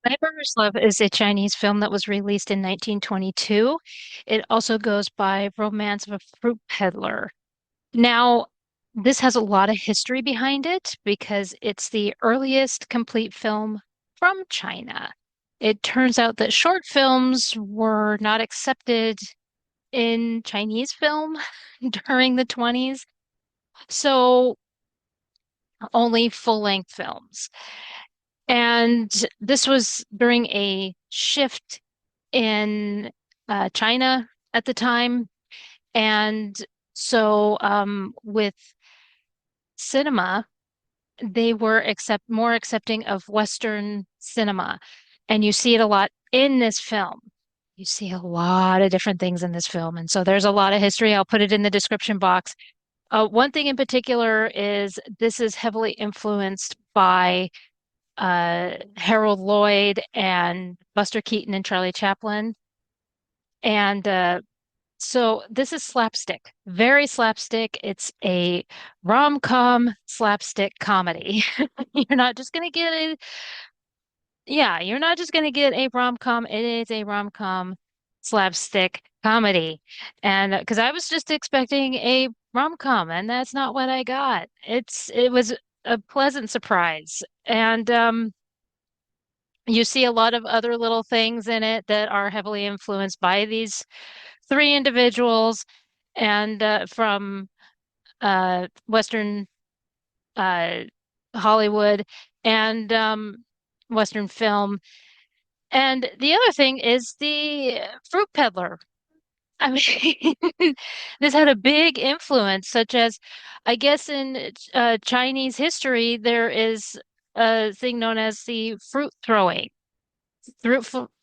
Neighbor's Love is a Chinese film that was released in 1922. It also goes by Romance of a Fruit Peddler. Now, this has a lot of history behind it because it's the earliest complete film from China. It turns out that short films were not accepted in Chinese film during the 20s, so only full-length films. And this was during a shift in China at the time. And so with cinema, they were more accepting of Western cinema. And you see it a lot in this film. You see a lot of different things in this film. And so there's a lot of history. I'll put it in the description box. One thing in particular is this is heavily influenced by Harold Lloyd and Buster Keaton and Charlie Chaplin. And so this is slapstick, very slapstick. It's a rom-com slapstick comedy. You're not just gonna get a, yeah, you're not just gonna get a rom-com. It is a rom-com slapstick comedy. And because I was just expecting a rom-com, and that's not what I got. It was a pleasant surprise. And you see a lot of other little things in it that are heavily influenced by these three individuals and from Western uh, Hollywood and Western film. And the other thing is the fruit peddler. I mean, this had a big influence, such as, I guess, in Chinese history, there is a thing known as the fruit throwing.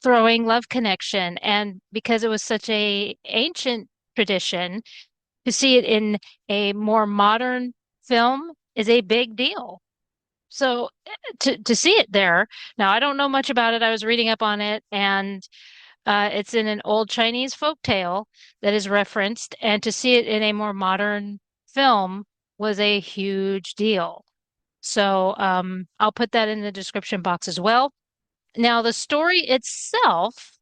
Throwing love connection, and because it was such a ancient tradition, to see it in a more modern film is a big deal. So to see it there, now I don't know much about it. I was reading up on it, and it's in an old Chinese folk tale that is referenced, and to see it in a more modern film was a huge deal. So I'll put that in the description box as well. Now, the story itself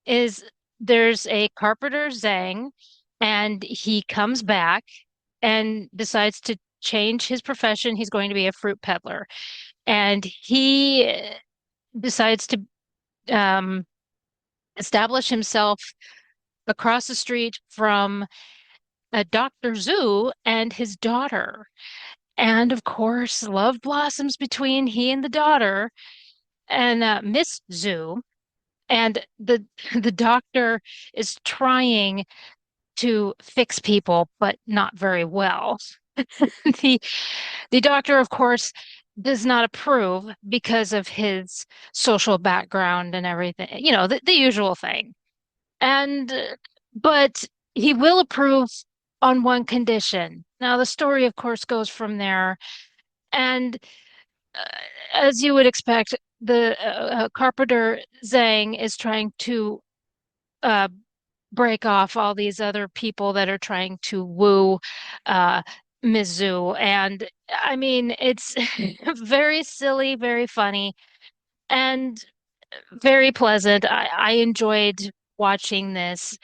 is there's a Carpenter Zheng, and he comes back and decides to change his profession. He's going to be a fruit peddler. And he decides to um, establish himself across the street from Dr. Zhu and his daughter. And of course, love blossoms between he and the daughter and Miss Zhu. And the doctor is trying to fix people, but not very well. The the doctor, of course, does not approve because of his social background and everything, the usual thing. And but he will approve on one condition. Now, the story, of course, goes from there. And uh, as you would expect, the Carpenter Zhang is trying to uh, break off all these other people that are trying to woo uh, Miss Zhu. And I mean, it's very silly, very funny, and very pleasant. I enjoyed watching this,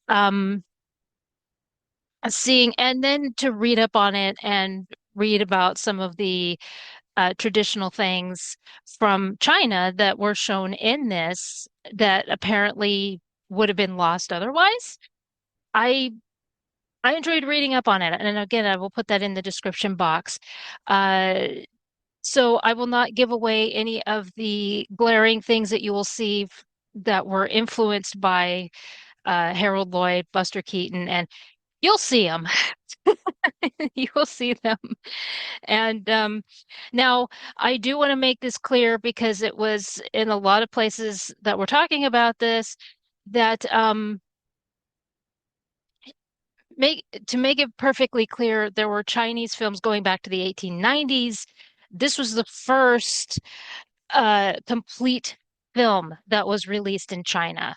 um, seeing, and then to read up on it and read about some of the traditional things from China that were shown in this that apparently would have been lost otherwise. I I enjoyed reading up on it. And again, I will put that in the description box. Uh, so I will not give away any of the glaring things that you will see that were influenced by Harold Lloyd, Buster Keaton, and you'll see them. You will see them. And now I do want to make this clear because it was in a lot of places that were talking about this that make it perfectly clear, there were Chinese films going back to the 1890s. This was the first complete film that was released in China.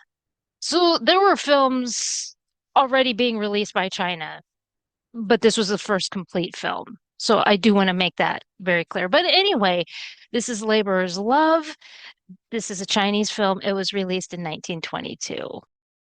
So there were films already being released by China, but this was the first complete film. So I do want to make that very clear. But anyway, this is Laborer's Love. This is a Chinese film. It was released in 1922.